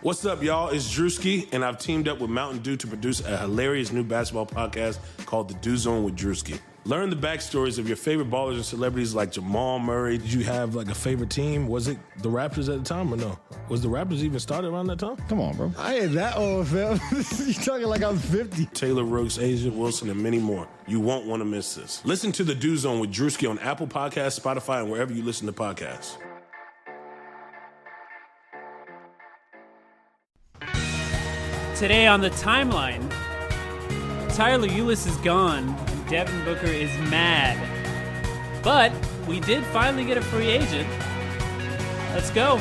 What's up, y'all? It's Drewski, and I've teamed up with Mountain Dew to produce a hilarious new basketball podcast called The Dew Zone with Drewski. Learn the backstories of your favorite ballers and celebrities like Jamal Murray. Did you have like a favorite team? Was it the Raptors at the time or no? Was the Raptors even started around that time? Come on, bro. I ain't that old, fam. You talking like I'm 50. Taylor Rooks, Asia Wilson, and many more. You won't want to miss this. Listen to The Dew Zone with Drewski on Apple Podcasts, Spotify, and wherever you listen to podcasts. Today on the timeline, Tyler Ulis is gone and Devin Booker is mad. But we did finally get a free agent. Let's go.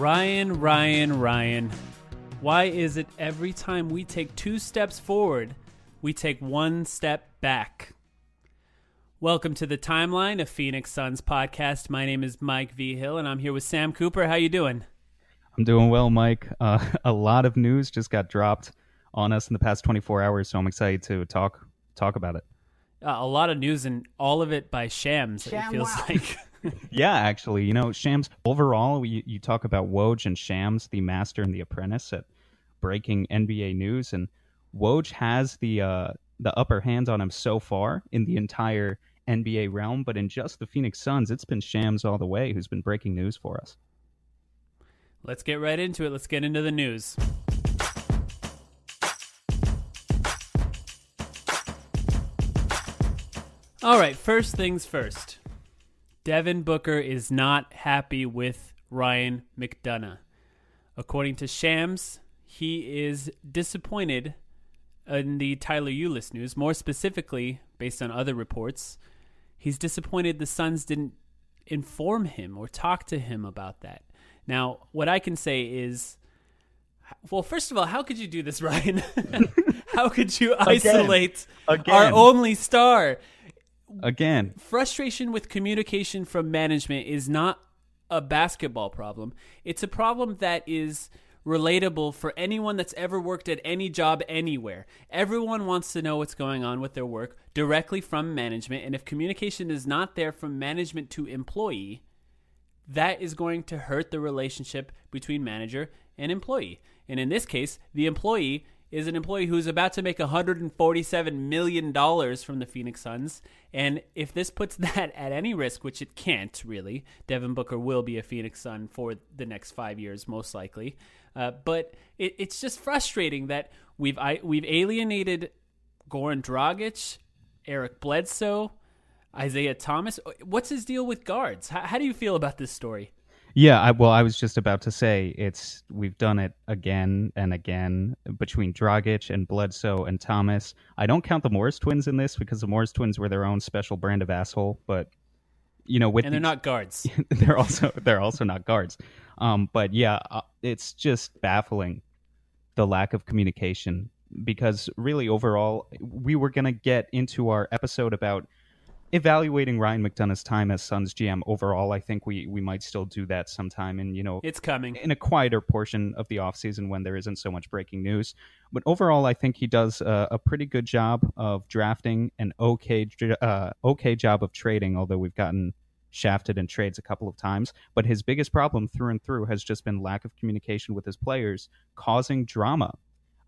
Ryan. Why is it every time we take 2 steps forward, we take 1 step back? Welcome to the Timeline, a Phoenix Suns podcast. My name is Mike V. Hill, and I'm here with Sam Cooper. How you doing? I'm doing well, Mike. A lot of news just got dropped on us in the past 24 hours, so I'm excited to talk about it. A lot of news, and all of it by Shams, it feels like. Yeah, actually, Shams, overall, you talk about Woj and Shams, the master and the apprentice at breaking NBA news, and Woj has the upper hand on him so far in the entire NBA realm, but in just the Phoenix Suns, it's been Shams all the way who's been breaking news for us. Let's get right into it. Let's get into the news. All right, first things first. Devin Booker is not happy with Ryan McDonough. According to Shams, he is disappointed in the Tyler Ulis news. More specifically, based on other reports, he's disappointed the Suns didn't inform him or talk to him about that. Now, what I can say is, well, first of all, how could you do this, Ryan? How could you isolate our only star? Again, frustration with communication from management is not a basketball problem. It's a problem that is relatable for anyone that's ever worked at any job anywhere. Everyone wants to know what's going on with their work directly from management, and if communication is not there from management to employee, that is going to hurt the relationship between manager and employee. And in this case, the employee is an employee who's about to make $147 million from the Phoenix Suns. And if this puts that at any risk, which it can't really, Devin Booker will be a Phoenix Sun for the next 5 years, most likely. But it's just frustrating that we've alienated Goran Dragic, Eric Bledsoe, Isaiah Thomas. What's his deal with guards? How do you feel about this story? Yeah, I was just about to say we've done it again and again between Dragic and Bledsoe and Thomas. I don't count the Morris twins in this because the Morris twins were their own special brand of asshole, but they're not guards. they're also not guards. But yeah, it's just baffling the lack of communication because really overall we were going to get into our episode about evaluating Ryan McDonough's time as Suns GM overall. I think we might still do that sometime in, it's coming in a quieter portion of the offseason when there isn't so much breaking news. But overall, I think he does a pretty good job of drafting, an okay job of trading, although we've gotten shafted in trades a couple of times. But his biggest problem through and through has just been lack of communication with his players, causing drama.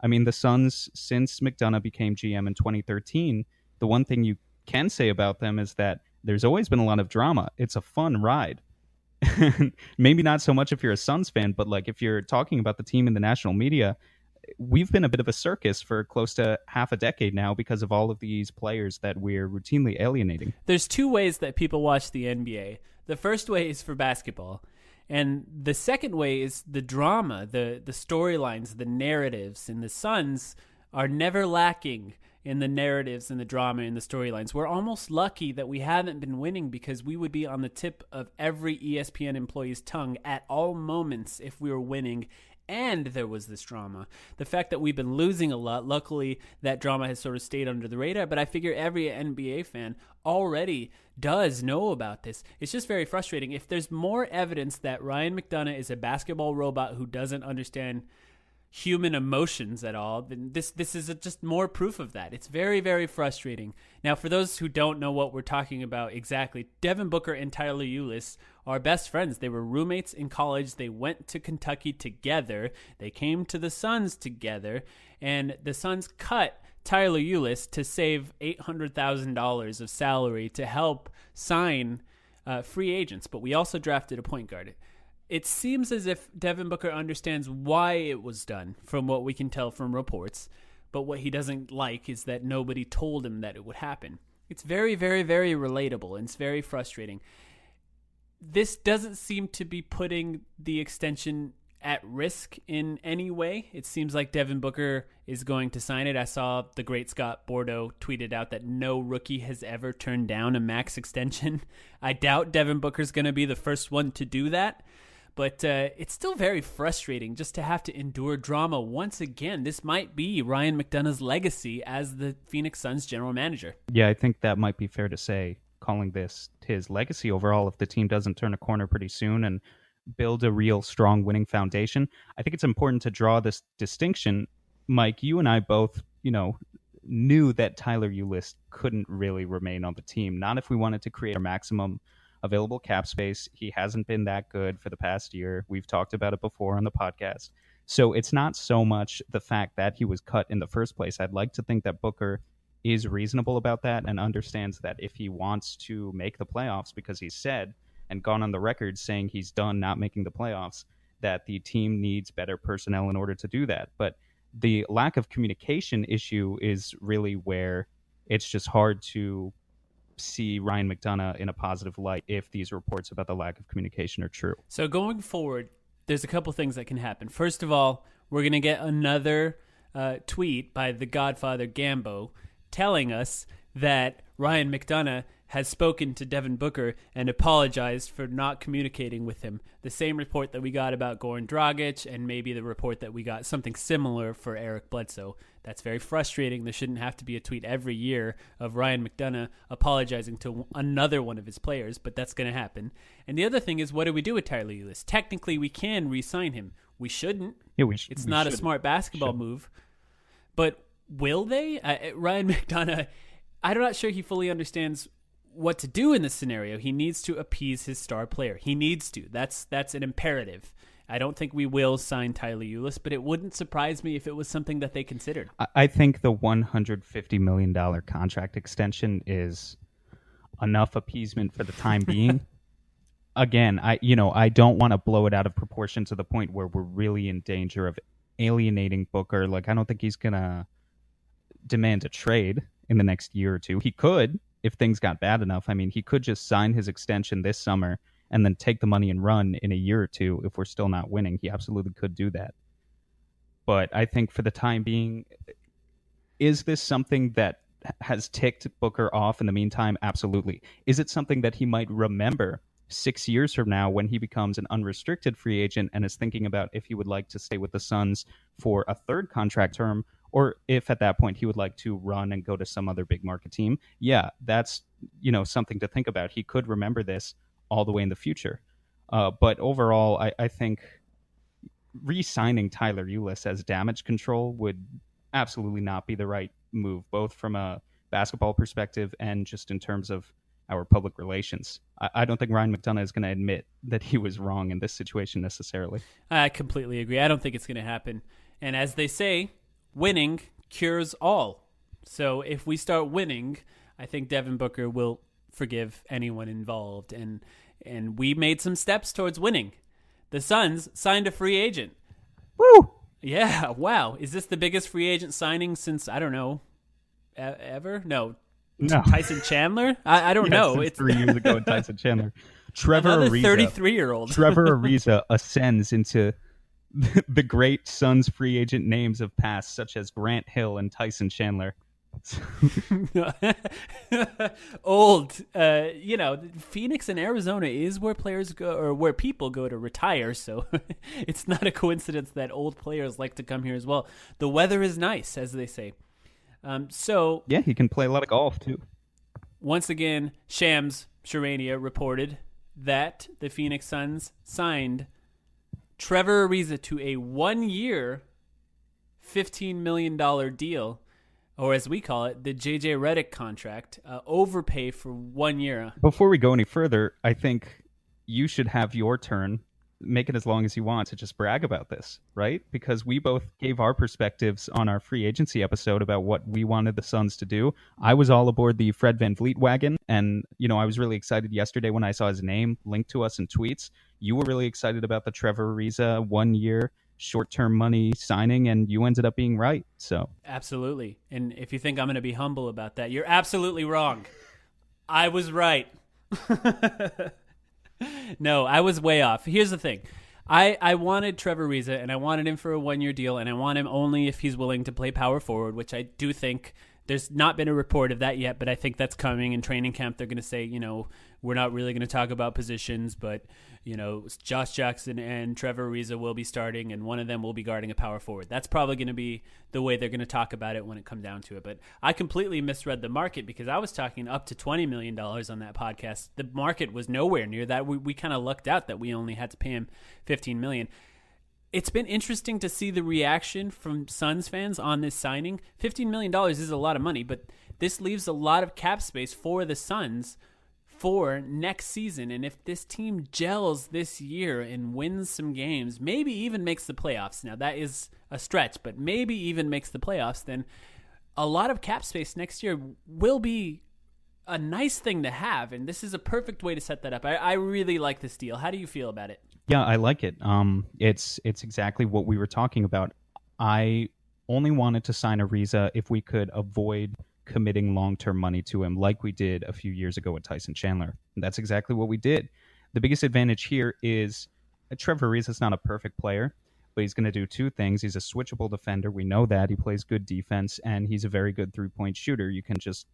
I mean, the Suns, since McDonough became GM in 2013, the one thing you can say about them is that there's always been a lot of drama. It's a fun ride. Maybe not so much if you're a Suns fan, but like if you're talking about the team in the national media, we've been a bit of a circus for close to half a decade now because of all of these players that we're routinely alienating. There's 2 ways that people watch the NBA. The first way is for basketball, and the second way is the drama, the storylines, the narratives, and the Suns are never lacking in the narratives and the drama and the storylines. We're almost lucky that we haven't been winning because we would be on the tip of every ESPN employee's tongue at all moments if we were winning and there was this drama. The fact that we've been losing a lot, luckily that drama has sort of stayed under the radar, but I figure every NBA fan already does know about this. It's just very frustrating. If there's more evidence that Ryan McDonough is a basketball robot who doesn't understand human emotions at all, then this is just more proof of that. It's very, very frustrating. Now, for those who don't know what we're talking about exactly, Devin Booker and Tyler Ulis are best friends. They were roommates in college. They went to Kentucky together. They came to the Suns together, and the Suns cut Tyler Ulis to save $800,000 of salary to help sign free agents. But we also drafted a point guard. It seems as if Devin Booker understands why it was done, from what we can tell from reports. But what he doesn't like is that nobody told him that it would happen. It's very, very, very relatable, and it's very frustrating. This doesn't seem to be putting the extension at risk in any way. It seems like Devin Booker is going to sign it. I saw the great Scott Bordeaux tweeted out that no rookie has ever turned down a max extension. I doubt Devin Booker's going to be the first one to do that. But it's still very frustrating just to have to endure drama once again. This might be Ryan McDonough's legacy as the Phoenix Suns general manager. Yeah, I think that might be fair to say, calling this his legacy overall if the team doesn't turn a corner pretty soon and build a real strong winning foundation. I think it's important to draw this distinction. Mike, you and I both, knew that Tyler Ulis couldn't really remain on the team. Not if we wanted to create our maximum available cap space. He hasn't been that good for the past year. We've talked about it before on the podcast. So it's not so much the fact that he was cut in the first place. I'd like to think that Booker is reasonable about that and understands that if he wants to make the playoffs, because he's said and gone on the record saying he's done not making the playoffs, that the team needs better personnel in order to do that. But the lack of communication issue is really where it's just hard to see Ryan McDonough in a positive light if these reports about the lack of communication are true. So going forward, there's a couple things that can happen. First of all, we're going to get another tweet by the Godfather Gambo telling us that Ryan McDonough has spoken to Devin Booker and apologized for not communicating with him. The same report that we got about Goran Dragic, and maybe the report that we got something similar for Eric Bledsoe. That's very frustrating. There shouldn't have to be a tweet every year of Ryan McDonough apologizing to another one of his players, but that's going to happen. And the other thing is, what do we do with Tyler Ulis? Technically, we can re-sign him. We shouldn't. Yeah, it's not a smart basketball move. But will they? Ryan McDonough, I'm not sure he fully understands what to do in this scenario. He needs to appease his star player. He needs to. That's an imperative. I don't think we will sign Tyler Ulis, but it wouldn't surprise me if it was something that they considered. I think the $150 million contract extension is enough appeasement for the time being. Again, I don't want to blow it out of proportion to the point where we're really in danger of alienating Booker. Like, I don't think he's going to demand a trade in the next year or two. He could, if things got bad enough. I mean, he could just sign his extension this summer and then take the money and run in a year or two if we're still not winning. He absolutely could do that. But I think for the time being, is this something that has ticked Booker off in the meantime? Absolutely. Is it something that he might remember 6 years from now when he becomes an unrestricted free agent and is thinking about if he would like to stay with the Suns for a third contract term, or if at that point he would like to run and go to some other big market team? Yeah, that's something to think about. He could remember this all the way in the future. But overall, I think re-signing Tyler Ulis as damage control would absolutely not be the right move, both from a basketball perspective and just in terms of our public relations. I don't think Ryan McDonough is going to admit that he was wrong in this situation necessarily. I completely agree. I don't think it's going to happen. And as they say, winning cures all. So if we start winning, I think Devin Booker will forgive anyone involved. And we made some steps towards winning. The Suns signed a free agent. Woo! Yeah, wow. Is this the biggest free agent signing since, I don't know, ever? No. Tyson Chandler? I don't know. It's 3 years ago in Tyson Chandler. Trevor another Ariza, 33-year-old. Trevor Ariza ascends into the great Suns free agent names of past, such as Grant Hill and Tyson Chandler. Old. Phoenix and Arizona is where players go, or where people go to retire, so it's not a coincidence that old players like to come here as well. The weather is nice, as they say. Yeah, he can play a lot of golf, too. Once again, Shams Charania reported that the Phoenix Suns signed Trevor Ariza to a 1-year, $15 million deal, or as we call it, the JJ Redick contract, overpay for 1 year. Before we go any further, I think you should have your turn, make it as long as you want, to just brag about this, right? Because we both gave our perspectives on our free agency episode about what we wanted the Suns to do. I was all aboard the Fred VanVleet wagon, and I was really excited yesterday when I saw his name linked to us in tweets. You were really excited about the Trevor Ariza 1 year short-term money signing, and you ended up being right. So absolutely. And if you think I'm going to be humble about that, you're absolutely wrong. I was right. No, I was way off. Here's the thing. I wanted Trevor Ariza, and I wanted him for a 1-year deal, and I want him only if he's willing to play power forward, which I do think there's not been a report of that yet, but I think that's coming. In training camp, they're going to say, we're not really going to talk about positions, but, Josh Jackson and Trevor Ariza will be starting, and one of them will be guarding a power forward. That's probably going to be the way they're going to talk about it when it comes down to it. But I completely misread the market because I was talking up to $20 million on that podcast. The market was nowhere near that. We kind of lucked out that we only had to pay him $15 million. It's been interesting to see the reaction from Suns fans on this signing. $15 million is a lot of money, but this leaves a lot of cap space for the Suns for next season. And if this team gels this year and wins some games, maybe even makes the playoffs. Now, that is a stretch, but maybe even makes the playoffs, then a lot of cap space next year will be a nice thing to have. And this is a perfect way to set that up. I really like this deal. How do you feel about it? Yeah, I like it. It's exactly what we were talking about. I only wanted to sign Ariza if we could avoid committing long-term money to him like we did a few years ago with Tyson Chandler. And that's exactly what we did. The biggest advantage here is Trevor Ariza is not a perfect player, but he's going to do two things. He's a switchable defender. We know that. He plays good defense, and he's a very good three-point shooter. You can just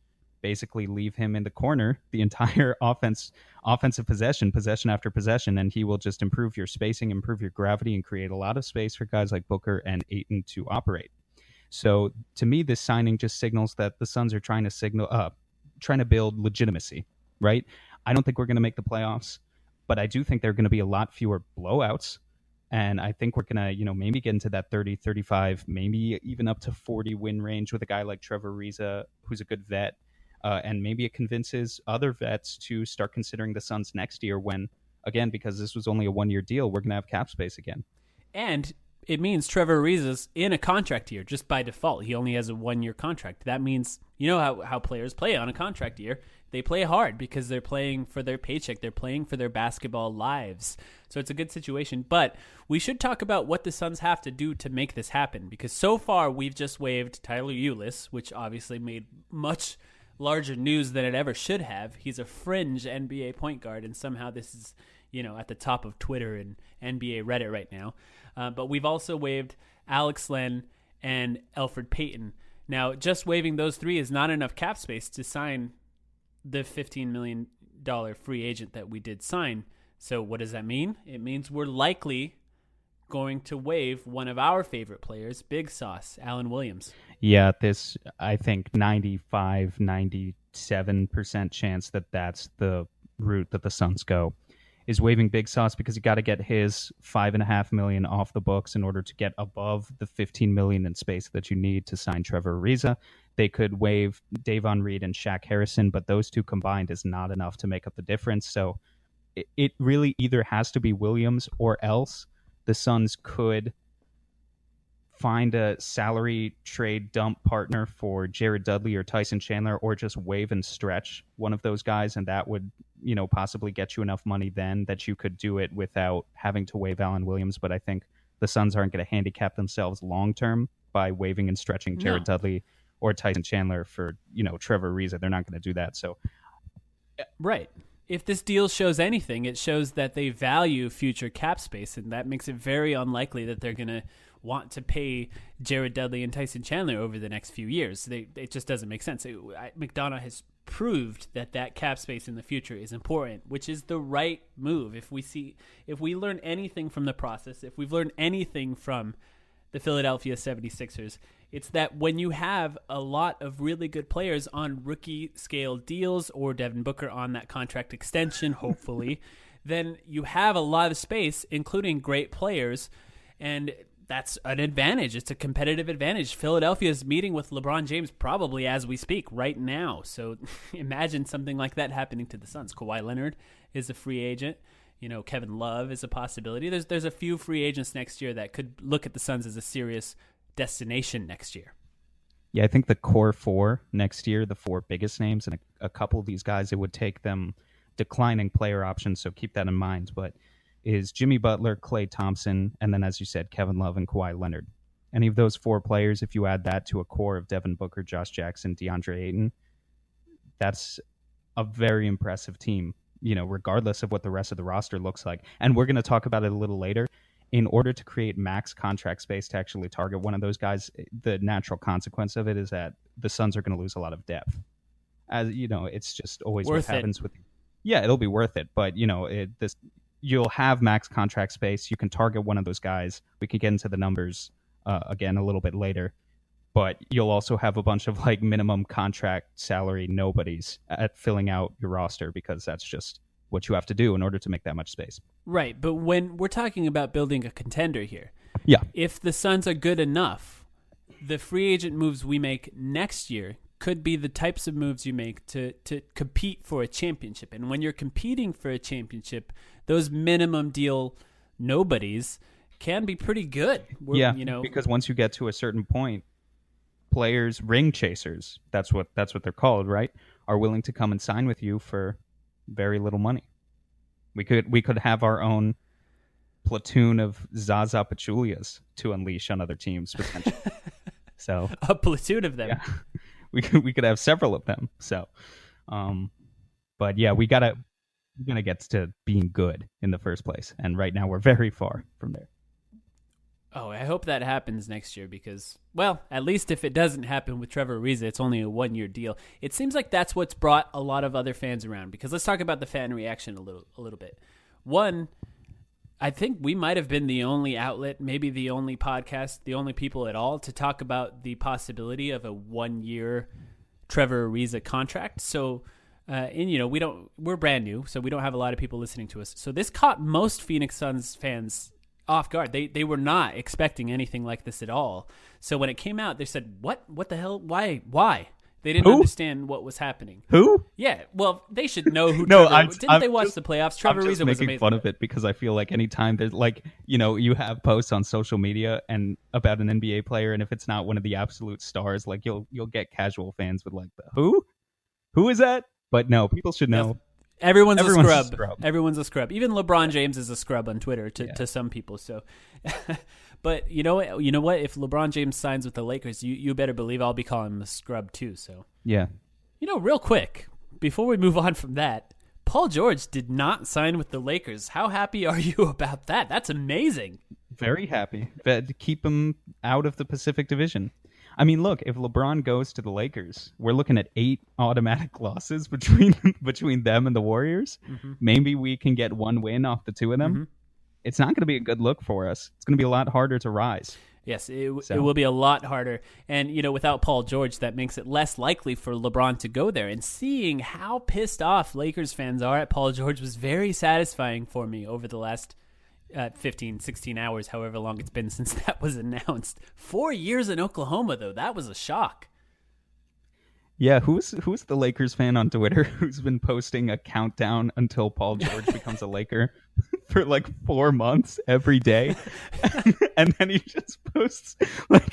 basically leave him in the corner the entire offensive possession after possession, and he will just improve your spacing, improve your gravity, and create a lot of space for guys like Booker and Ayton to operate. So to me, this signing just signals that the Suns are trying to build legitimacy, right? I don't think we're going to make the playoffs, but I do think there are going to be a lot fewer blowouts. And I think we're going to, maybe get into that 30, 35, maybe even up to 40 win range with a guy like Trevor Ariza, who's a good vet. And maybe it convinces other vets to start considering the Suns next year when, again, because this was only a 1-year deal, we're going to have cap space again. And it means Trevor Ariza's in a contract year just by default. He only has a 1-year contract. That means, how players play on a contract year. They play hard because they're playing for their paycheck. They're playing for their basketball lives. So it's a good situation. But we should talk about what the Suns have to do to make this happen, because so far we've just waived Tyler Ulis, which obviously made much larger news than it ever should have. He's a fringe NBA point guard, and somehow this is, at the top of Twitter and NBA Reddit right now. But we've also waived Alex Len and Elfrid Payton. Now, just waiving those three is not enough cap space to sign the $15 million free agent that we did sign. So what does that mean? It means we're likely going to waive one of our favorite players, Big Sauce, Alan Williams. Yeah, this, I think, 95, 97% chance that that's the route that the Suns go, is waiving Big Sauce, because you got to get his $5.5 million off the books in order to get above the $15 million in space that you need to sign Trevor Ariza. They could waive Davon Reed and Shaq Harrison, but those two combined is not enough to make up the difference. So it really either has to be Williams, or else the Suns could find a salary trade dump partner for Jared Dudley or Tyson Chandler, or just waive and stretch one of those guys, and that would, possibly get you enough money then that you could do it without having to waive Alan Williams. But I think the Suns aren't going to handicap themselves long term by waiving and stretching Jared Dudley or Tyson Chandler for, Trevor Ariza. They're not going to do that. So, right. If this deal shows anything, it shows that they value future cap space, and that makes it very unlikely that they're going to want to pay Jared Dudley and Tyson Chandler over the next few years. It just doesn't make sense. McDonough has proved that cap space in the future is important, which is the right move. If we learn anything from the process, if we've learned anything from the Philadelphia 76ers, it's that when you have a lot of really good players on rookie scale deals, or Devin Booker on that contract extension, hopefully, then you have a lot of space, including great players, and that's an advantage. It's a competitive advantage. Philadelphia is meeting with LeBron James probably as we speak right now. So imagine something like that happening to the Suns. Kawhi Leonard is a free agent. Kevin Love is a possibility. There's a few free agents next year that could look at the Suns as a serious destination next year. Yeah, I think the core four next year, the four biggest names, and a couple of these guys, it would take them declining player options, so keep that in mind. But is Jimmy Butler, Klay Thompson, and then, as you said, Kevin Love and Kawhi Leonard. Any of those four players, if you add that to a core of Devin Booker, Josh Jackson, DeAndre Ayton, that's a very impressive team, regardless of what the rest of the roster looks like. And we're going to talk about it a little later. In order to create max contract space to actually target one of those guys, the natural consequence of it is that the Suns are going to lose a lot of depth. As it's just always what happens with. Yeah, it'll be worth it, but you'll have max contract space. You can target one of those guys. We can get into the numbers again a little bit later, but you'll also have a bunch of minimum contract salary nobodies at filling out your roster, because that's just what you have to do in order to make that much space. Right, but when we're talking about building a contender here, yeah, if the Suns are good enough, the free agent moves we make next year could be the types of moves you make to compete for a championship. And when you're competing for a championship, those minimum deal nobodies can be pretty good. Because once you get to a certain point, players, ring chasers, that's what they're called, right, are willing to come and sign with you for very little money. We could have our own platoon of Zaza Pachulias to unleash on other teams potentially. So a platoon of them. Yeah. We could have several of them. So, but yeah, we're gonna get to being good in the first place, and right now we're very far from there. Oh, I hope that happens next year, because, well, at least if it doesn't happen with Trevor Ariza, it's only a 1-year deal. It seems like that's what's brought a lot of other fans around, because let's talk about the fan reaction a little bit. One, I think we might have been the only outlet, maybe the only podcast, the only people at all to talk about the possibility of a 1-year Trevor Ariza contract. So, we're brand new, so we don't have a lot of people listening to us. So this caught most Phoenix Suns fans off guard. They were not expecting anything like this at all. So when it came out, they said, "What the hell? Why?" They didn't understand what was happening. Who? Yeah, well, they should know who. No, Didn't they watch the playoffs? Trevor Ariza was amazing. Making fun of it because I feel like anytime there's you have posts on social media and about an NBA player, and if it's not one of the absolute stars, you'll get casual fans with who is that? But no, people should know. Everyone's a scrub. Everyone's a scrub. Even LeBron James is a scrub on Twitter to some people. So, but you know what? If LeBron James signs with the Lakers, you better believe I'll be calling him a scrub too. So yeah. Real quick before we move on from that, Paul George did not sign with the Lakers. How happy are you about that? That's amazing. Very happy. Keep him out of the Pacific Division. I mean, look, if LeBron goes to the Lakers, we're looking at 8 automatic losses between them and the Warriors. Mm-hmm. Maybe we can get 1 win off the 2 of them. Mm-hmm. It's not going to be a good look for us. It's going to be a lot harder to rise. Yes, it will be a lot harder. And, without Paul George, that makes it less likely for LeBron to go there. And seeing how pissed off Lakers fans are at Paul George was very satisfying for me over the last 15, 16 hours, however long it's been since that was announced. 4 years in Oklahoma, though. That was a shock. Yeah, who's the Lakers fan on Twitter who's been posting a countdown until Paul George becomes a Laker for 4 months every day? And then he just posts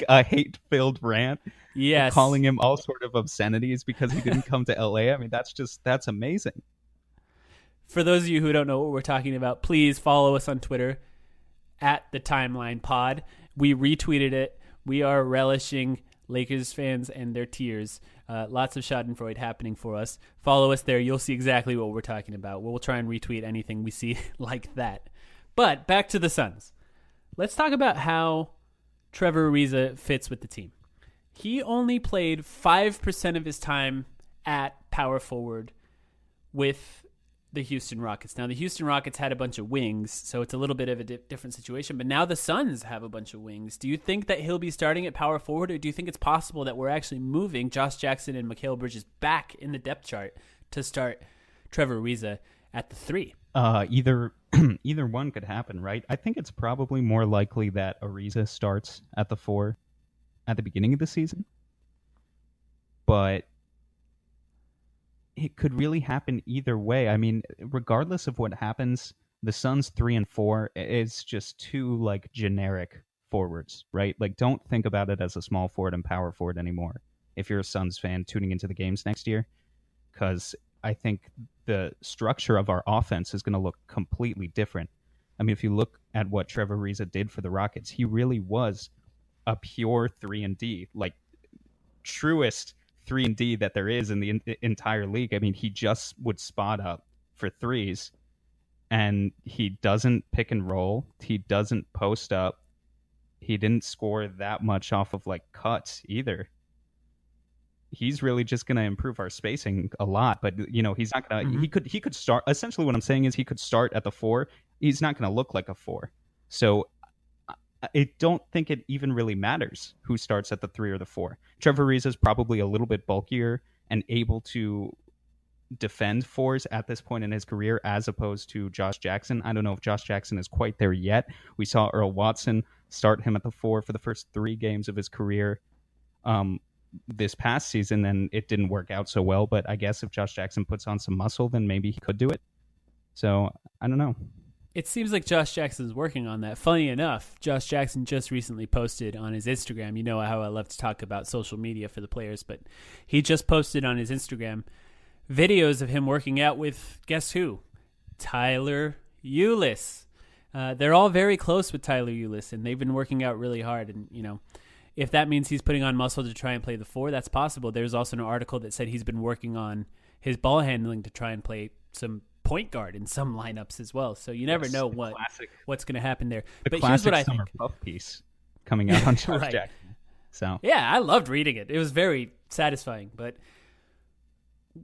a hate-filled rant, yes, calling him all sort of obscenities because he didn't come to LA. I mean, that's amazing. For those of you who don't know what we're talking about, please follow us on Twitter at the Timeline Pod. We retweeted it. We are relishing Lakers fans and their tears. Lots of Schadenfreude happening for us. Follow us there. You'll see exactly what we're talking about. We'll try and retweet anything we see like that. But back to the Suns. Let's talk about how Trevor Ariza fits with the team. He only played 5% of his time at power forward with the Houston Rockets. Now, the Houston Rockets had a bunch of wings, so it's a little bit of a different situation, but now the Suns have a bunch of wings. Do you think that he'll be starting at power forward, or do you think it's possible that we're actually moving Josh Jackson and Mikal Bridges back in the depth chart to start Trevor Ariza at the 3? Either one could happen, right? I think it's probably more likely that Ariza starts at the 4 at the beginning of the season, but it could really happen either way. I mean, regardless of what happens, the Suns 3 and 4 is just two like generic forwards, right? Like, don't think about it as a small forward and power forward anymore if you're a Suns fan tuning into the games next year, because I think the structure of our offense is going to look completely different. I mean, if you look at what Trevor Ariza did for the Rockets, he really was a pure 3-and-D, like truest 3-and-D that there is in the entire league. I mean, he just would spot up for threes, and he doesn't pick and roll. He doesn't post up. He didn't score that much off of like cuts either. He's really just going to improve our spacing a lot, but he's not going to. He could start. Essentially, what I'm saying is he could start at the 4. He's not going to look like a 4. So I don't think it even really matters who starts at the 3 or the 4. Trevor Ariza is probably a little bit bulkier and able to defend 4s at this point in his career as opposed to Josh Jackson. I don't know if Josh Jackson is quite there yet. We saw Earl Watson start him at the 4 for the first 3 games of his career this past season, and it didn't work out so well. But I guess if Josh Jackson puts on some muscle, then maybe he could do it. So I don't know. It seems like Josh Jackson's working on that. Funny enough, Josh Jackson just recently posted on his Instagram. You know how I love to talk about social media for the players, but he just posted on his Instagram videos of him working out with, guess who? Tyler Ulis. They're all very close with Tyler Ulis, and they've been working out really hard. And, if that means he's putting on muscle to try and play the 4, that's possible. There's also an article that said he's been working on his ball handling to try and play some point guard in some lineups as well. So you never know what's going to happen there. But here's what I think. Puff piece coming out on Josh Jackson. So yeah, I loved reading it. It was very satisfying. But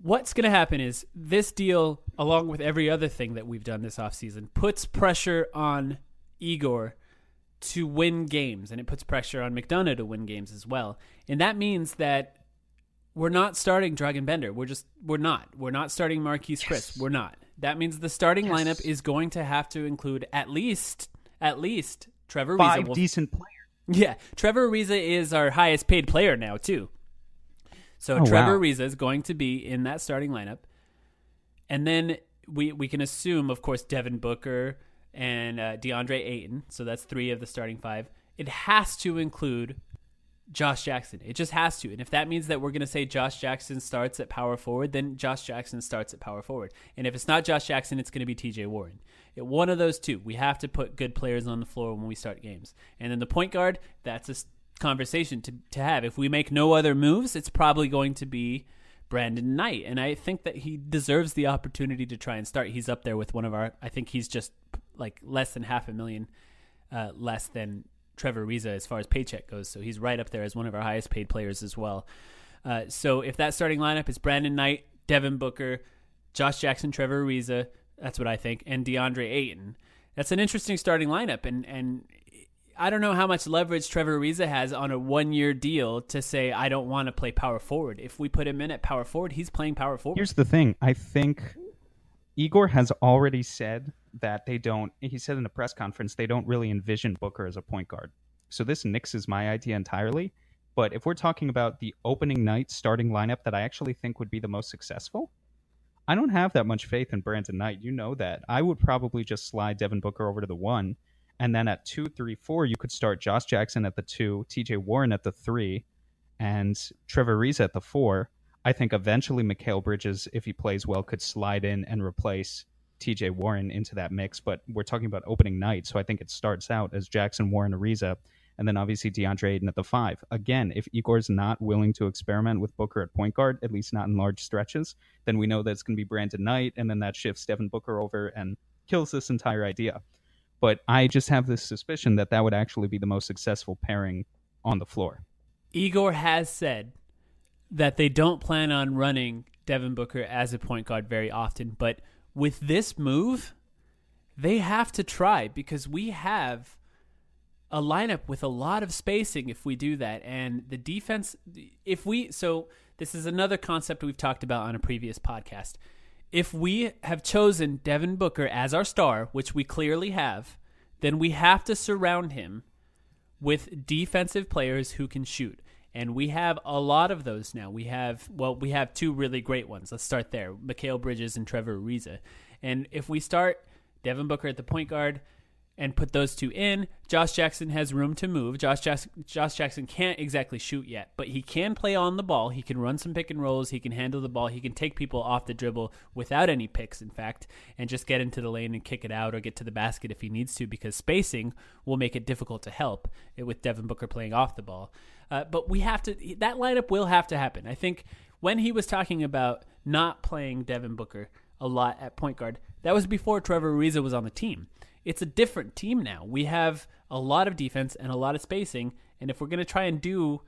what's going to happen is this deal, along with every other thing that we've done this offseason, puts pressure on Igor to win games, and it puts pressure on McDonough to win games as well. And that means that we're not starting Dragan Bender. We're not starting Marquise Chris. We're not. That means the starting lineup is going to have to include at least Trevor Ariza. 5 decent players. Yeah, Trevor Ariza is our highest paid player now too. So Trevor Ariza is going to be in that starting lineup, and then we can assume, of course, Devin Booker and DeAndre Ayton. So that's 3 of the starting 5. It has to include Josh Jackson. It just has to. And if that means that we're going to say Josh Jackson starts at power forward, then Josh Jackson starts at power forward. And if it's not Josh Jackson, it's going to be TJ Warren. One of those two. We have to put good players on the floor when we start games. And then the point guard, that's a conversation to have. If we make no other moves, it's probably going to be Brandon Knight. And I think that he deserves the opportunity to try and start. He's up there with one of our, I think he's just like less than $500,000 less than Trevor Ariza as far as paycheck goes. So he's right up there as one of our highest paid players as well. So if that starting lineup is Brandon Knight, Devin Booker, Josh Jackson, Trevor Ariza, that's what I think, and DeAndre Ayton, that's an interesting starting lineup. And I don't know how much leverage Trevor Ariza has on a 1-year deal to say, I don't want to play power forward. If we put him in at power forward, he's playing power forward. Here's the thing. I think Igor has already said that he said in a press conference, they don't really envision Booker as a point guard. So this nixes my idea entirely. But if we're talking about the opening night starting lineup that I actually think would be the most successful, I don't have that much faith in Brandon Knight. You know that. I would probably just slide Devin Booker over to the 1. And then at 2, 3, 4, you could start Josh Jackson at the 2, TJ Warren at the 3, and Trevor Ariza at the 4. I think eventually Mikal Bridges, if he plays well, could slide in and replace TJ Warren into that mix. But we're talking about opening night, so I think it starts out as Jackson, Warren, Ariza, and then obviously DeAndre Ayton at the 5. Again, if Igor's not willing to experiment with Booker at point guard, at least not in large stretches, then we know that it's going to be Brandon Knight, and then that shifts Devin Booker over and kills this entire idea. But I just have this suspicion that that would actually be the most successful pairing on the floor. Igor has said that they don't plan on running Devin Booker as a point guard very often, but with this move, they have to try because we have a lineup with a lot of spacing if we do that. And the defense, so this is another concept we've talked about on a previous podcast. If we have chosen Devin Booker as our star, which we clearly have, then we have to surround him with defensive players who can shoot. And we have a lot of those now. We have two really great ones. Let's start there. Mikal Bridges and Trevor Ariza. And if we start Devin Booker at the point guard and put those two in, Josh Jackson has room to move. Josh Jackson can't exactly shoot yet, but he can play on the ball. He can run some pick and rolls. He can handle the ball. He can take people off the dribble without any picks, in fact, and just get into the lane and kick it out or get to the basket if he needs to, because spacing will make it difficult to help with Devin Booker playing off the ball. But that lineup will have to happen. I think when he was talking about not playing Devin Booker a lot at point guard, that was before Trevor Ariza was on the team. It's a different team now. We have a lot of defense and a lot of spacing, and if we're going to try and do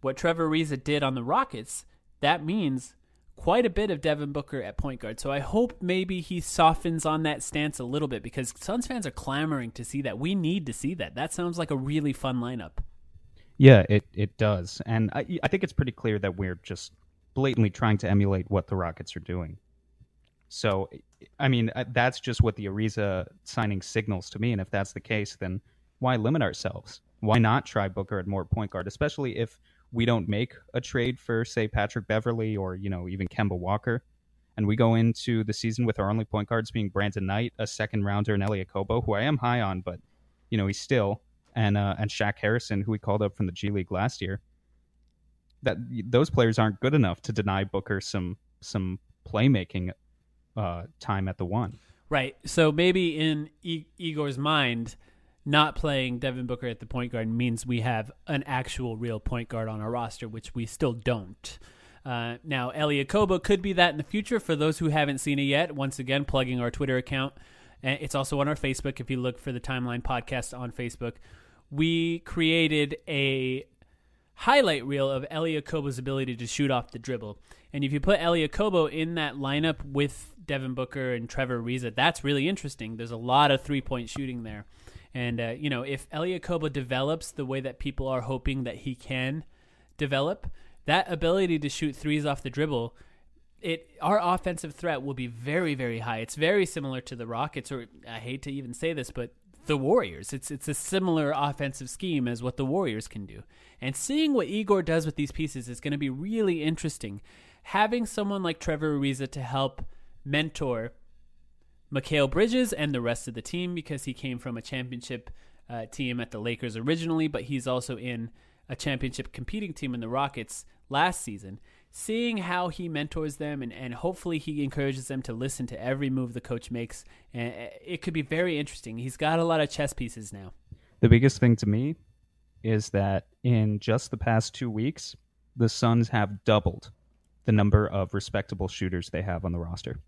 what Trevor Ariza did on the Rockets, that means quite a bit of Devin Booker at point guard. So I hope maybe he softens on that stance a little bit, because Suns fans are clamoring to see that. We need to see that. That sounds like a really fun lineup. Yeah, it does. And I think it's pretty clear that we're just blatantly trying to emulate what the Rockets are doing. So, I mean, that's just what the Ariza signing signals to me. And if that's the case, then why limit ourselves? Why not try Booker at more point guard, especially if we don't make a trade for, say, Patrick Beverley or, even Kemba Walker, and we go into the season with our only point guards being Brandon Knight, a second rounder, and Elie Okobo, who I am high on, but, he's still, and Shaq Harrison, who we called up from the G League last year. That those players aren't good enough to deny Booker some playmaking time at the one. Right. So maybe in Igor's mind, not playing Devin Booker at the point guard means we have an actual real point guard on our roster, which we still don't. Now, Elie Okobo could be that in the future. For those who haven't seen it yet, once again, plugging our Twitter account. It's also on our Facebook. If you look for the Timeline Podcast on Facebook, we created a highlight reel of Elie Okobo's ability to shoot off the dribble. And if you put Elie Okobo in that lineup with Devin Booker and Trevor Ariza, that's really interesting. There's a lot of three-point shooting there. And, if Elie Okobo develops the way that people are hoping that he can develop, that ability to shoot threes off the dribble, our offensive threat will be very, very high. It's very similar to the Rockets, or I hate to even say this, but the Warriors. It's a similar offensive scheme as what the Warriors can do. And seeing what Igor does with these pieces is going to be really interesting. Having someone like Trevor Ariza to help mentor Mikal Bridges and the rest of the team, because he came from a championship team at the Lakers originally, but he's also in a championship competing team in the Rockets last season. Seeing how he mentors them and hopefully he encourages them to listen to every move the coach makes, it could be very interesting. He's got a lot of chess pieces now. The biggest thing to me is that in just the past 2 weeks, the Suns have doubled the number of respectable shooters they have on the roster.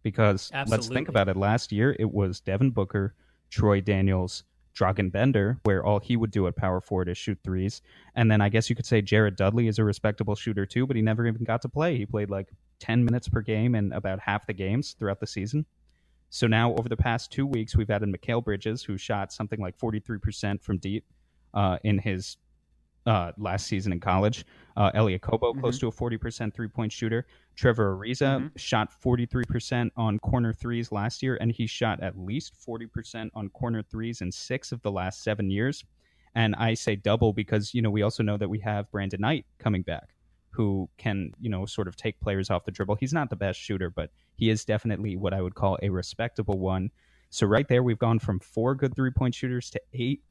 Because Let's think about it. Last year, it was Devin Booker, Troy Daniels, Dragan Bender, where all he would do at power forward is shoot threes. And then I guess you could say Jared Dudley is a respectable shooter too, but he never even got to play. He played like 10 minutes per game in about half the games throughout the season. So now over the past 2 weeks, we've added Mikal Bridges, who shot something like 43% from deep in his last season in college. Elie Okobo, close to a 40% three-point shooter. Trevor Ariza shot 43% on corner threes last year, and he shot at least 40% on corner threes in 6 of the last 7 years. And I say double because, we also know that we have Brandon Knight coming back, who can, sort of take players off the dribble. He's not the best shooter, but he is definitely what I would call a respectable one. So right there, we've gone from 4 good three-point shooters to 8.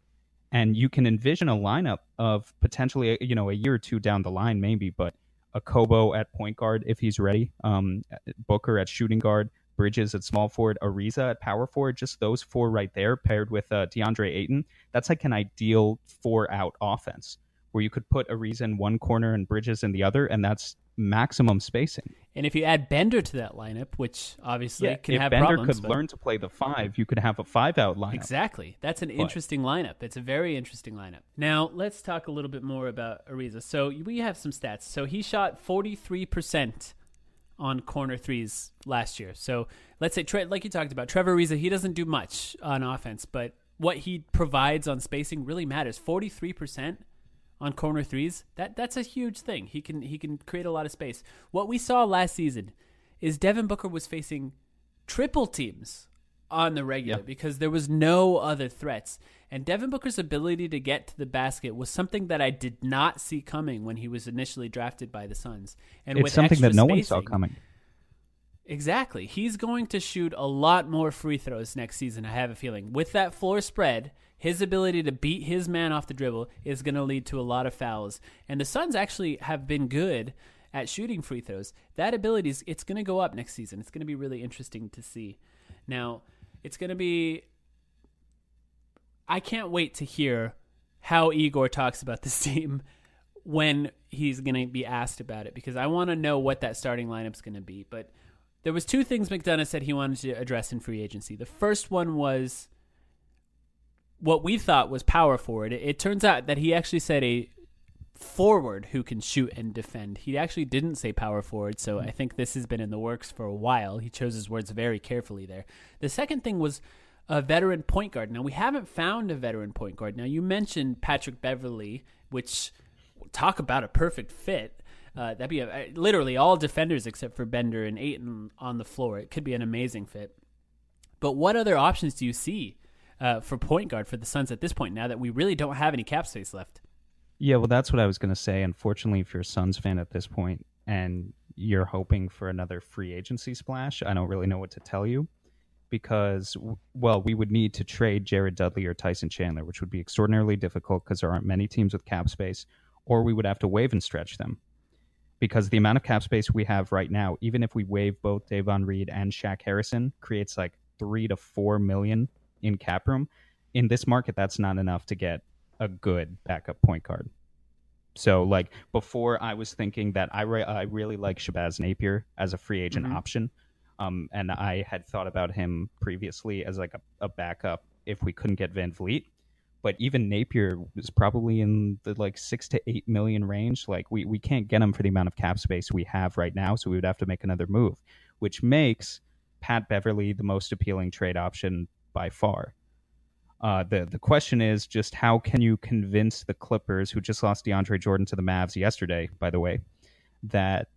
And you can envision a lineup of potentially, a year or two down the line, maybe, but Okobo at point guard if he's ready, Booker at shooting guard, Bridges at small forward, Ariza at power forward, just those 4 right there paired with DeAndre Ayton. That's like an ideal 4-out offense where you could put Ariza in one corner and Bridges in the other, and that's maximum spacing. And if you add Bender to that lineup, which obviously can if have Bender problems. could learn to play the 5, you could have a 5-out lineup. Exactly. That's an interesting lineup. It's a very interesting lineup. Now, let's talk a little bit more about Ariza. So we have some stats. So he shot 43% on corner threes last year. So let's say, like you talked about, Trevor Ariza, he doesn't do much on offense, but what he provides on spacing really matters. 43% on corner threes, that's a huge thing. He can create a lot of space. What we saw last season is Devin Booker was facing triple teams on the regular because there was no other threats. And Devin Booker's ability to get to the basket was something that I did not see coming when he was initially drafted by the Suns. And it's something that no one saw coming. Exactly. He's going to shoot a lot more free throws next season, I have a feeling. With that floor spread, his ability to beat his man off the dribble is going to lead to a lot of fouls. And the Suns actually have been good at shooting free throws. That ability, it's going to go up next season. It's going to be really interesting to see. Now, it's going to be... I can't wait to hear how Igor talks about this team when he's going to be asked about it, because I want to know what that starting lineup's going to be. But there was two things McDonough said he wanted to address in free agency. The first one was what we thought was power forward. It turns out that he actually said a forward who can shoot and defend. He actually didn't say power forward, so I think this has been in the works for a while. He chose his words very carefully there. The second thing was a veteran point guard. Now, we haven't found a veteran point guard. Now, you mentioned Patrick Beverley, which, talk about a perfect fit. That'd be literally all defenders except for Bender and Ayton on the floor. It could be an amazing fit. But what other options do you see for point guard for the Suns at this point, now that we really don't have any cap space left? Yeah, well, that's what I was going to say. Unfortunately, if you're a Suns fan at this point and you're hoping for another free agency splash, I don't really know what to tell you, because, well, we would need to trade Jared Dudley or Tyson Chandler, which would be extraordinarily difficult because there aren't many teams with cap space, or we would have to waive and stretch them. Because the amount of cap space we have right now, even if we waive both Davon Reed and Shaq Harrison, creates like $3 to $4 million in cap room. In this market, that's not enough to get a good backup point guard. So, like, before I was thinking that I really like Shabazz Napier as a free agent option. And I had thought about him previously as like a backup if we couldn't get Van Vliet. But even Napier was probably in the like 6 to 8 million range. Like we can't get him for the amount of cap space we have right now, so we would have to make another move, which makes Pat Beverley the most appealing trade option by far. The question is just how can you convince the Clippers, who just lost DeAndre Jordan to the Mavs yesterday, by the way, that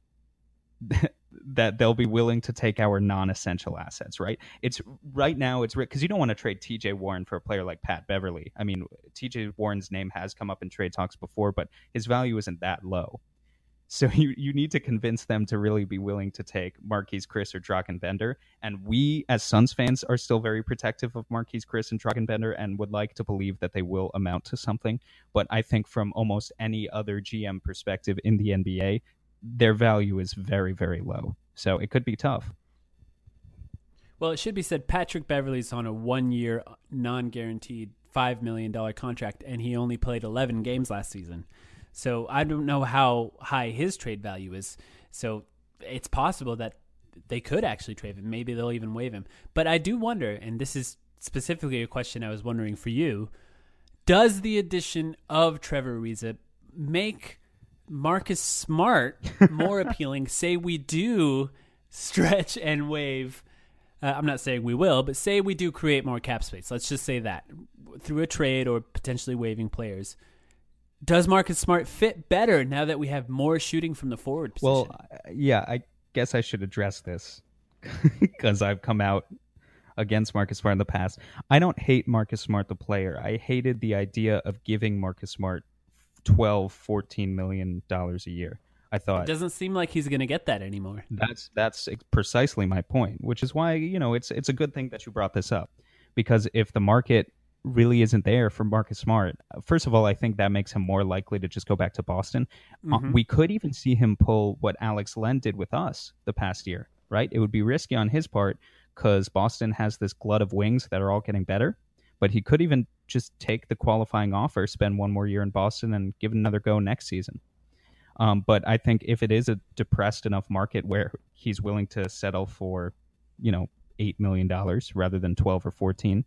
they'll be willing to take our non-essential assets, right? It's right now, it's because you don't want to trade TJ Warren for a player like Pat Beverley. I mean, TJ Warren's name has come up in trade talks before, but his value isn't that low. So you need to convince them to really be willing to take Marquise Chris or Dragan Bender. And we, as Suns fans, are still very protective of Marquise Chris and Dragan Bender and would like to believe that they will amount to something. But I think from almost any other GM perspective in the NBA, their value is very, very low. So it could be tough. Well, it should be said Patrick Beverley's on a 1-year non-guaranteed $5 million contract, and he only played 11 games last season. So I don't know how high his trade value is. So it's possible that they could actually trade him. Maybe they'll even waive him. But I do wonder, and this is specifically a question I was wondering for you, does the addition of Trevor Ariza make Marcus Smart more appealing? Say we do stretch and waive. I'm not saying we will, but say we do create more cap space. Let's just say that through a trade or potentially waiving players. Does Marcus Smart fit better now that we have more shooting from the forward position? Well, yeah, I guess I should address this because I've come out against Marcus Smart in the past. I don't hate Marcus Smart, the player. I hated the idea of giving Marcus Smart $12-14 million a year. I thought it doesn't seem like he's going to get that anymore. That's precisely my point, which is why, it's a good thing that you brought this up, because if the market really isn't there for Marcus Smart, first of all, I think that makes him more likely to just go back to Boston. We could even see him pull what Alex Len did with us the past year, right? It would be risky on his part because Boston has this glut of wings that are all getting better, but he could even just take the qualifying offer, spend one more year in Boston, and give it another go next season. But I think if it is a depressed enough market where he's willing to settle for, $8 million rather than 12 or 14,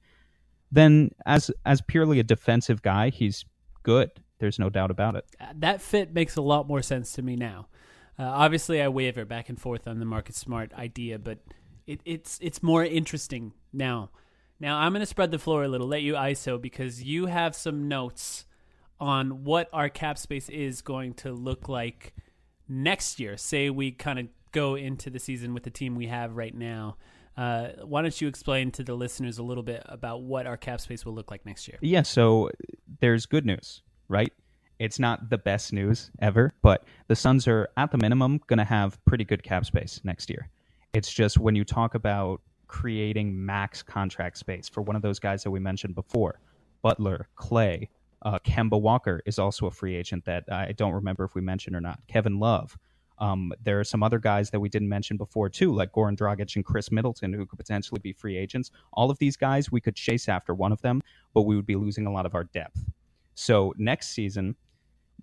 then as purely a defensive guy, he's good. There's no doubt about it. That fit makes a lot more sense to me now. Obviously, I waver back and forth on the Marcus Smart idea, but it's more interesting now. Now, I'm going to spread the floor a little, let you ISO, because you have some notes on what our cap space is going to look like next year. Say we kind of go into the season with the team we have right now. Why don't you explain to the listeners a little bit about what our cap space will look like next year? Yeah, so there's good news, right? It's not the best news ever, but the Suns are, at the minimum, going to have pretty good cap space next year. It's just when you talk about creating max contract space for one of those guys that we mentioned before, Butler, Clay, Kemba Walker is also a free agent that I don't remember if we mentioned or not. Kevin Love. There are some other guys that we didn't mention before, too, like Goran Dragic and Chris Middleton, who could potentially be free agents. All of these guys, we could chase after one of them, but we would be losing a lot of our depth. So next season,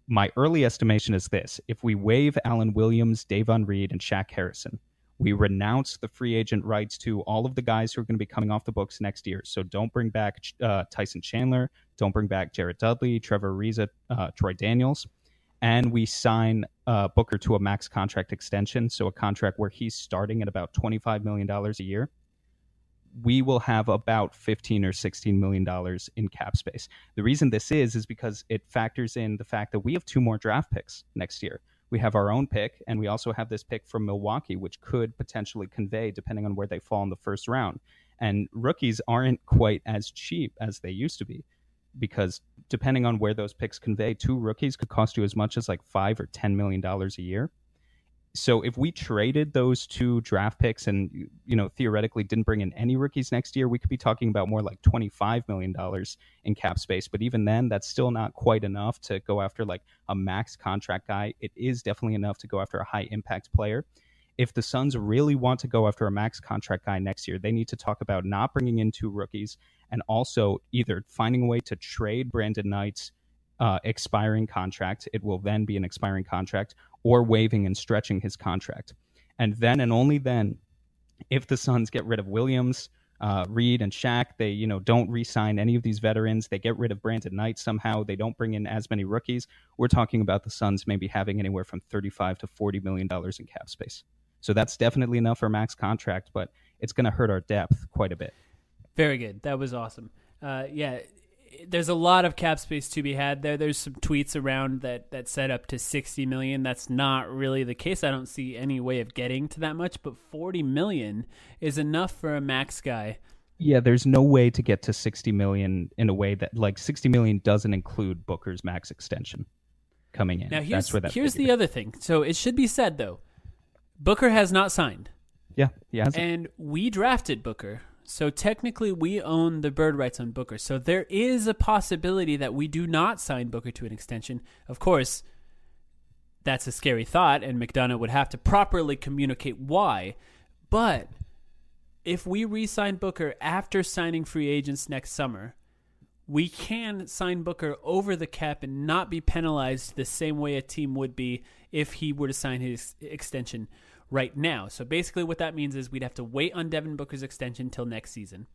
my early estimation is this. If we waive Allen Williams, Davon Reed, and Shaq Harrison, we renounce the free agent rights to all of the guys who are going to be coming off the books next year. So don't bring back Tyson Chandler. Don't bring back Jared Dudley, Trevor Ariza, Troy Daniels. And we sign Booker to a max contract extension, so a contract where he's starting at about $25 million a year. We will have about $15 or $16 million in cap space. The reason this is because it factors in the fact that we have 2 more draft picks next year. We have our own pick, and we also have this pick from Milwaukee, which could potentially convey depending on where they fall in the first round. And rookies aren't quite as cheap as they used to be, because depending on where those picks convey, 2 rookies could cost you as much as like $5 or $10 million a year. So if we traded those 2 draft picks and, theoretically didn't bring in any rookies next year, we could be talking about more like $25 million in cap space. But even then, that's still not quite enough to go after like a max contract guy. It is definitely enough to go after a high impact player. If the Suns really want to go after a max contract guy next year, they need to talk about not bringing in 2 rookies and also either finding a way to trade Brandon Knight's expiring contract. It will then be an expiring contract, or waiving and stretching his contract. And then and only then, if the Suns get rid of Williams, Reed, and Shaq, they don't re-sign any of these veterans, they get rid of Brandon Knight somehow, they don't bring in as many rookies, we're talking about the Suns maybe having anywhere from $35 to $40 million in cap space. So that's definitely enough for max contract, but it's going to hurt our depth quite a bit. Very good. That was awesome. There's a lot of cap space to be had there. There's some tweets around that set up to $60 million. That's not really the case. I don't see any way of getting to that much, but $40 million is enough for a max guy. Yeah, there's no way to get to $60 million in a way that, like, $60 million doesn't include Booker's max extension coming in. Now, here's the other thing. So it should be said, though, Booker has not signed. Yeah, he hasn't. And we drafted Booker. So technically, we own the bird rights on Booker. So there is a possibility that we do not sign Booker to an extension. Of course, that's a scary thought, and McDonough would have to properly communicate why. But if we re-sign Booker after signing free agents next summer, we can sign Booker over the cap and not be penalized the same way a team would be if he were to sign his extension right now. So basically what that means is we'd have to wait on Devin Booker's extension till next season,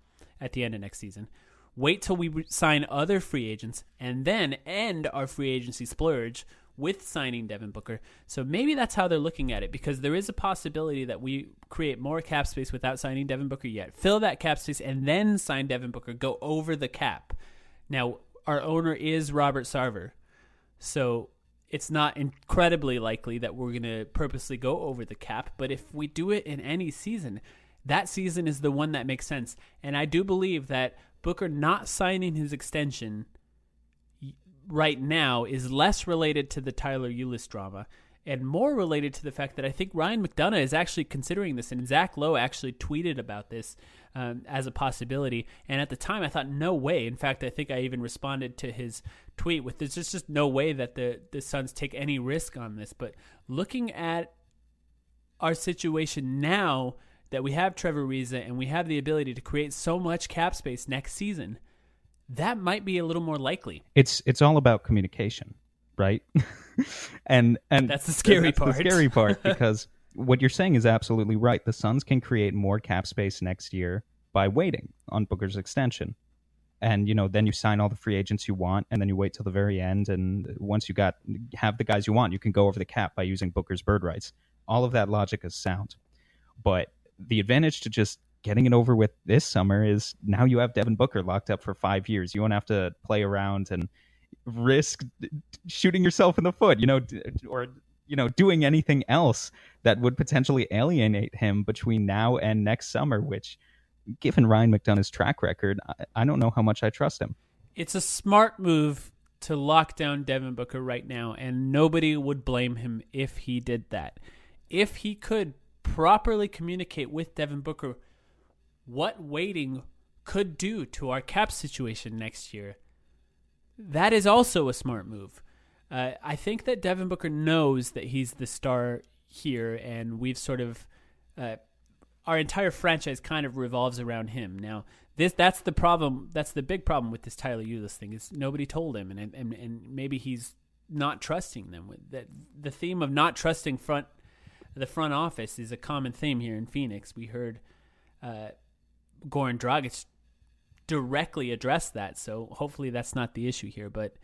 at the end of next season, wait till we sign other free agents, and then end our free agency splurge with signing Devin Booker. So maybe that's how they're looking at it, because there is a possibility that we create more cap space without signing Devin Booker yet, fill that cap space, and then sign Devin Booker, go over the cap. Now, our owner is Robert Sarver, so it's not incredibly likely that we're going to purposely go over the cap, but if we do it in any season, that season is the one that makes sense. And I do believe that Booker not signing his extension right now is less related to the Tyler Ulis drama and more related to the fact that I think Ryan McDonough is actually considering this, and Zach Lowe actually tweeted about this as a possibility. And at the time, I thought, no way. In fact, I think I even responded to his tweet with, there's just no way that the Suns take any risk on this. But looking at our situation now that we have Trevor Ariza and we have the ability to create so much cap space next season, that might be a little more likely. It's all about communication, right? and that's the scary part. The scary part, because what you're saying is absolutely right. The Suns can create more cap space next year by waiting on Booker's extension. And, then you sign all the free agents you want, and then you wait till the very end. And once you have the guys you want, you can go over the cap by using Booker's bird rights. All of that logic is sound. But the advantage to just getting it over with this summer is now you have Devin Booker locked up for 5 years. You won't have to play around and risk shooting yourself in the foot, or doing anything else that would potentially alienate him between now and next summer, which, given Ryan McDonough's track record, I don't know how much I trust him. It's a smart move to lock down Devin Booker right now, and nobody would blame him if he did that. If he could properly communicate with Devin Booker what waiting could do to our cap situation next year, that is also a smart move. I think that Devin Booker knows that he's the star here, and we've sort of our entire franchise kind of revolves around him. Now, that's the problem. That's the big problem with this Tyler Ulis thing, is nobody told him, and maybe he's not trusting them. That the theme of not trusting the front office is a common theme here in Phoenix. We heard Goran Dragic directly address that, so hopefully that's not the issue here. But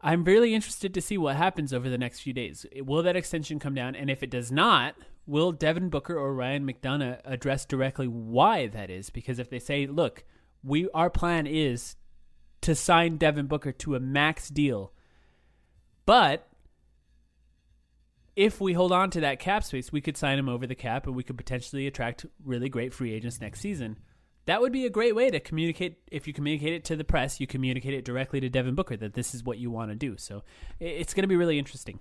I'm really interested to see what happens over the next few days. Will that extension come down? And if it does not, will Devin Booker or Ryan McDonough address directly why that is? Because if they say, look, our plan is to sign Devin Booker to a max deal, but if we hold on to that cap space, we could sign him over the cap and we could potentially attract really great free agents next season. That would be a great way to communicate. If you communicate it to the press, you communicate it directly to Devin Booker that this is what you want to do. So it's going to be really interesting.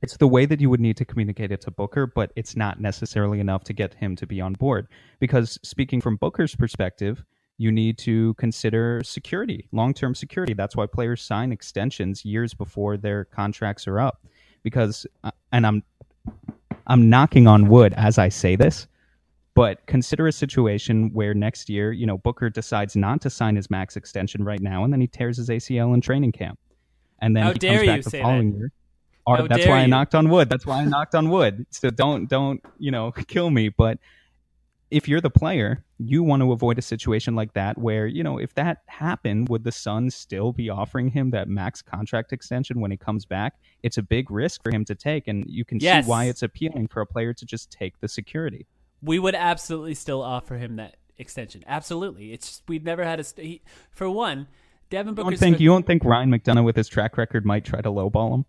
It's the way that you would need to communicate it to Booker, but it's not necessarily enough to get him to be on board. Because speaking from Booker's perspective, you need to consider security, long-term security. That's why players sign extensions years before their contracts are up. Because, and I'm knocking on wood as I say this, but consider a situation where next year, Booker decides not to sign his max extension right now, and then he tears his ACL in training camp. And then he comes back the following year. That's why I knocked on wood. That's why I knocked on wood. So don't kill me. But if you're the player, you want to avoid a situation like that where, if that happened, would the Suns still be offering him that max contract extension when he comes back? It's a big risk for him to take, and you can see why it's appealing for a player to just take the security. We would absolutely still offer him that extension. Absolutely. It's just, we've never had for one, Devin Booker. You don't think Ryan McDonough with his track record might try to lowball him?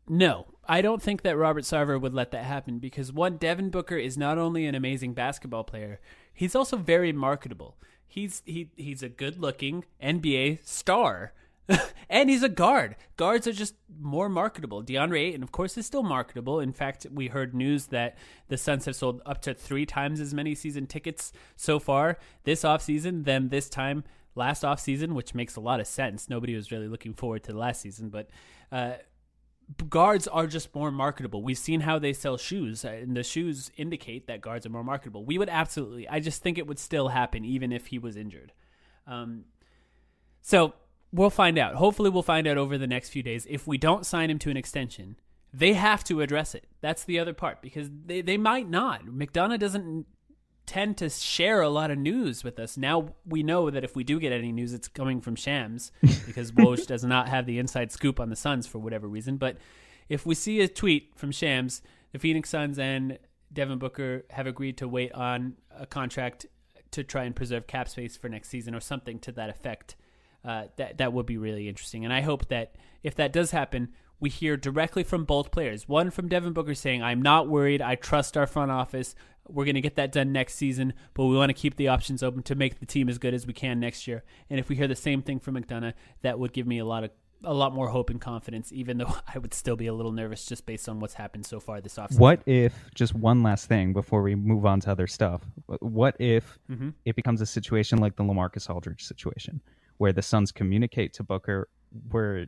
No, I don't think that Robert Sarver would let that happen because, one, Devin Booker is not only an amazing basketball player, he's also very marketable. He's a good-looking NBA star, and he's a guard. Guards are just more marketable. DeAndre Ayton, of course, is still marketable. In fact, we heard news that the Suns have sold up to 3 times as many season tickets so far this offseason than this time last offseason, which makes a lot of sense. Nobody was really looking forward to the last season, but guards are just more marketable. We've seen how they sell shoes, and the shoes indicate that guards are more marketable. We would absolutely. I just think it would still happen even if he was injured. So we'll find out. Hopefully we'll find out over the next few days. If we don't sign him to an extension, they have to address it. That's the other part, because they might not. McDonough doesn't tend to share a lot of news with us. Now we know that if we do get any news, it's coming from Shams because Woj does not have the inside scoop on the Suns for whatever reason. But if we see a tweet from Shams, the Phoenix Suns and Devin Booker have agreed to wait on a contract to try and preserve cap space for next season or something to that effect, that would be really interesting. And I hope that if that does happen, we hear directly from both players. One from Devin Booker saying, I'm not worried. I trust our front office. We're going to get that done next season, but we want to keep the options open to make the team as good as we can next year. And if we hear the same thing from McDonough, that would give me a lot more hope and confidence, even though I would still be a little nervous just based on what's happened so far this offseason. What if, just one last thing before we move on to other stuff, what if it becomes a situation like the LaMarcus Aldridge situation, where the Suns communicate to Booker, we're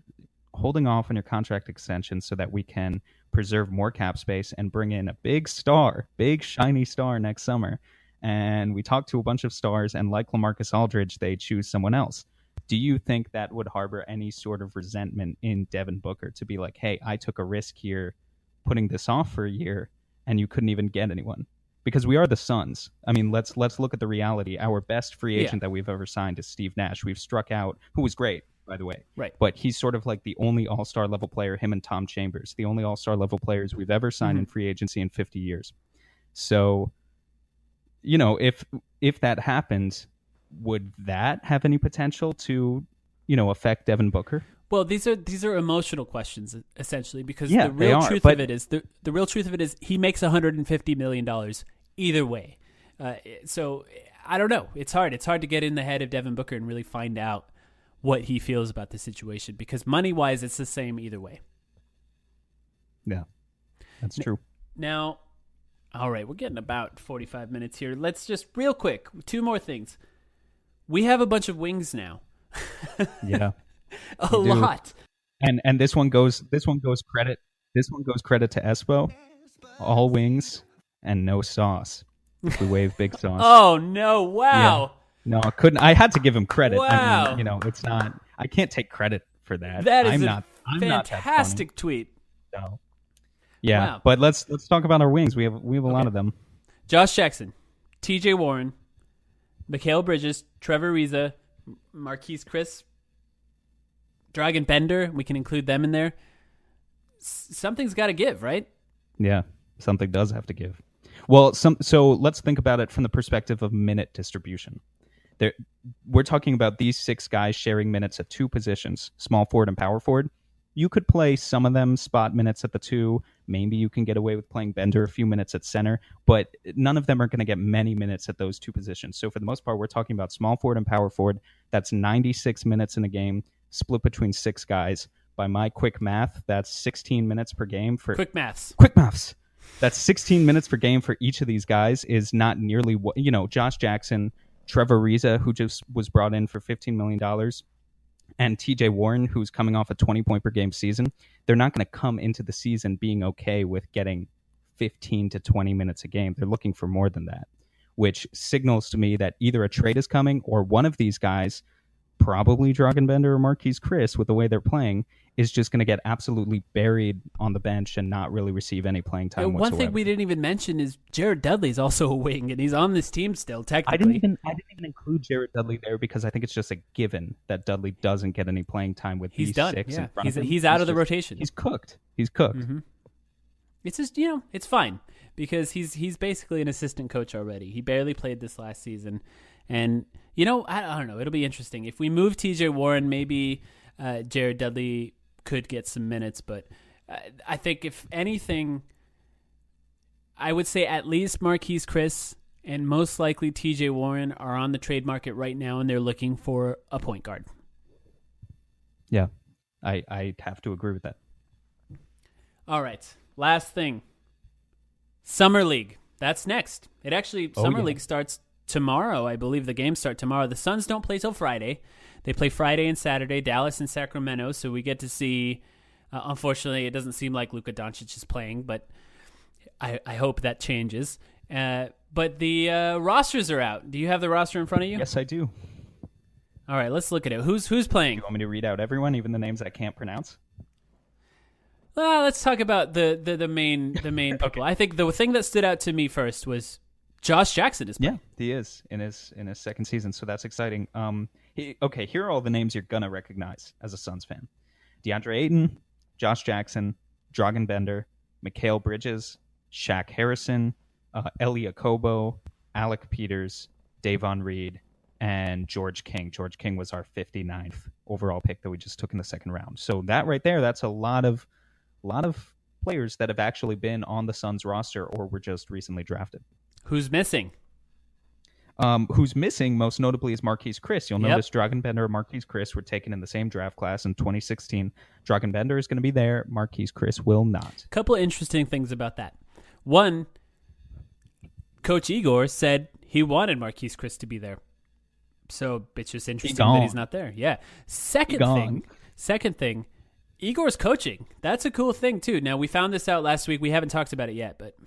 holding off on your contract extension so that we can preserve more cap space and bring in a big shiny star next summer. And we talk to a bunch of stars, and like LaMarcus Aldridge, they choose someone else. do you think that would harbor any sort of resentment in Devin Booker to be like, hey, I took a risk here putting this off for a year and you couldn't even get anyone? Because we are the Suns. I mean, let's look at the reality. Our best free agent that we've ever signed is Steve Nash. We've struck out, who was great, by the way. Right. But he's sort of like the only all-star level player, him and Tom Chambers, the only all-star level players we've ever signed in free agency in 50 years. So, you know, if that happens, would that have any potential to, you know, affect Devin Booker? Well, these are emotional questions essentially, because Yeah, the real truth but of it is the real truth of it is he makes $150 million either way. So I don't know. It's hard. It's hard to get in the head of Devin Booker and really find out what he feels about the situation, because money wise, it's the same either way. Yeah, that's true. Now, all right, we're getting about 45 minutes here. Let's just real quick, 2 more things. We have a bunch of wings now. Yeah. A lot. And this one goes credit to Espo. All wings and no sauce. If we wave big sauce. Oh no! Wow. Yeah. No, I couldn't. I had to give him credit. Wow. I mean, you know, it's not. I can't take credit for that. That is I'm a not fantastic tweet. that funny. No. Yeah, Wow. but let's talk about our wings. We have a lot of them. Josh Jackson, T.J. Warren, Mikal Bridges, Trevor Ariza, Marquise Chris, Dragan Bender. We can include them in there. Something's got to give, right? Yeah, something does have to give. Well, so let's think about it from the perspective of minute distribution. We're talking about these 6 guys sharing minutes at 2 positions, small forward and power forward. You could play some of them spot minutes at the 2. Maybe you can get away with playing Bender a few minutes at center, but none of them are going to get many minutes at those 2 positions. So for the most part, we're talking about small forward and power forward. That's 96 minutes in a game, split between 6 guys. By my quick math, that's 16 minutes per game for Quick maths. That's 16 minutes per game for each of these guys. Is not nearly what, you know, Josh Jackson, Trevor Ariza, who just was brought in for $15 million, and TJ Warren, who's coming off a 20-point per game season. They're not going to come into the season being okay with getting 15 to 20 minutes a game. They're looking for more than that, which signals to me that either a trade is coming or one of these guys, probably Dragan Bender or Marquise Chris, with the way they're playing, is just going to get absolutely buried on the bench and not really receive any playing time whatsoever. One thing we didn't even mention is Jared Dudley's also a wing, and he's on this team still, technically. I didn't even include Jared Dudley there because I think it's just a given that Dudley doesn't get any playing time with these done. 6 Yeah. in front of him. He's out of the rotation. He's cooked. Mm-hmm. It's just, you know, it's fine because he's basically an assistant coach already. He barely played this last season. And, you know, I don't know. It'll be interesting. If we move TJ Warren, maybe Jared Dudley could get some minutes. But I think if anything, I would say at least Marquise Chris and most likely TJ Warren are on the trade market right now, and they're looking for a point guard. Yeah, I have to agree with that. All right. Last thing. Summer League. That's next. Summer League starts tomorrow. I believe the games start tomorrow. The Suns don't play till Friday. They play Friday and Saturday, Dallas and Sacramento. So we get to see, unfortunately, it doesn't seem like Luka Doncic is playing, but I hope that changes. But the rosters are out. Do you have the roster in front of you? Yes, I do. All right, let's look at it. Who's playing? You want me to read out everyone, even the names I can't pronounce? Well, let's talk about the main people. I think the thing that stood out to me first was Josh Jackson is playing. Yeah, he is in his second season, so that's exciting. Here are all the names you're gonna recognize as a Suns fan: DeAndre Ayton, Josh Jackson, Dragan Bender, Mikal Bridges, Shaq Harrison, Elie Okobo, Alec Peters, Davon Reed, and George King. George King was our 59th overall pick that we just took in the second round. So that right there, that's a lot of players that have actually been on the Suns roster or were just recently drafted. Who's missing? Who's missing, most notably, is Marquise Chris. You'll notice Dragan Bender and Marquise Chris were taken in the same draft class in 2016. Dragan Bender is going to be there. Marquise Chris will not. A couple of interesting things about that. One, Coach Igor said he wanted Marquise Chris to be there. So it's just interesting that he's not there. Yeah. Second thing, Igor's coaching. That's a cool thing, too. Now, we found this out last week. We haven't talked about it yet, but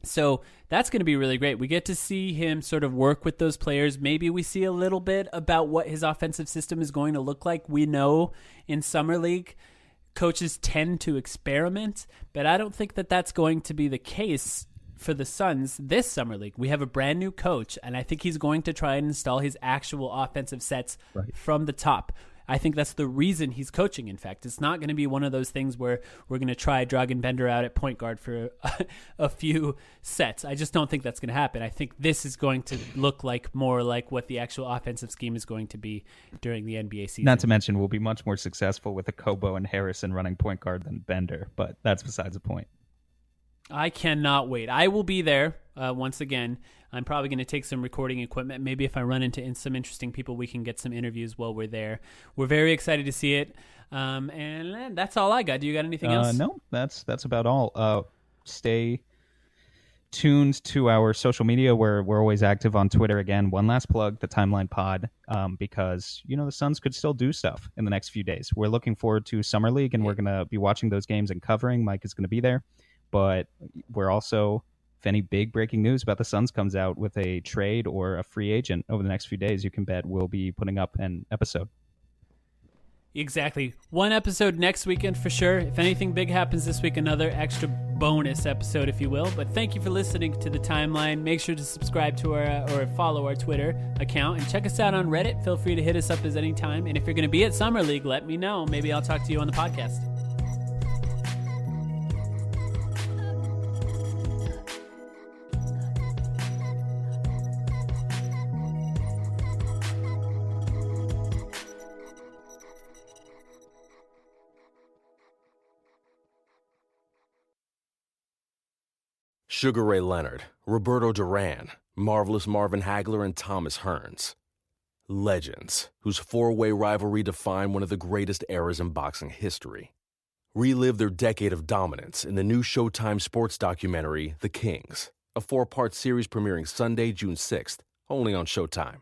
So that's going to be really great. We get to see him sort of work with those players. Maybe we see a little bit about what his offensive system is going to look like. We know in Summer League, coaches tend to experiment, but I don't think that that's going to be the case for the Suns this Summer League. We have a brand new coach, and I think he's going to try and install his actual offensive sets from the top. I think that's the reason he's coaching, in fact. It's not going to be one of those things where we're going to try Dragan Bender out at point guard for a few sets. I just don't think that's going to happen. I think this is going to look like more like what the actual offensive scheme is going to be during the NBA season. Not to mention, we'll be much more successful with Kobo and Harrison running point guard than Bender, but that's besides the point. I cannot wait. I will be there once again. I'm probably going to take some recording equipment. Maybe if I run into some interesting people, we can get some interviews while we're there. We're very excited to see it. And that's all I got. Do you got anything else? No, that's about all. Stay tuned to our social media where we're always active on Twitter. Again, one last plug, the Timeline Pod, because, the Suns could still do stuff in the next few days. We're looking forward to Summer League, and we're going to be watching those games and covering. Mike is going to be there. But we're also, if any big breaking news about the Suns comes out with a trade or a free agent over the next few days, you can bet we'll be putting up an episode. Exactly. One episode next weekend for sure. If anything big happens this week, another extra bonus episode, if you will. But thank you for listening to The Timeline. Make sure to subscribe to our or follow our Twitter account and check us out on Reddit. Feel free to hit us up at any time. And if you're going to be at Summer League, let me know. Maybe I'll talk to you on the podcast. Sugar Ray Leonard, Roberto Duran, Marvelous Marvin Hagler, and Thomas Hearns. Legends, whose four-way rivalry defined one of the greatest eras in boxing history. Relive their decade of dominance in the new Showtime sports documentary, The Kings, a 4-part series premiering Sunday, June 6th, only on Showtime.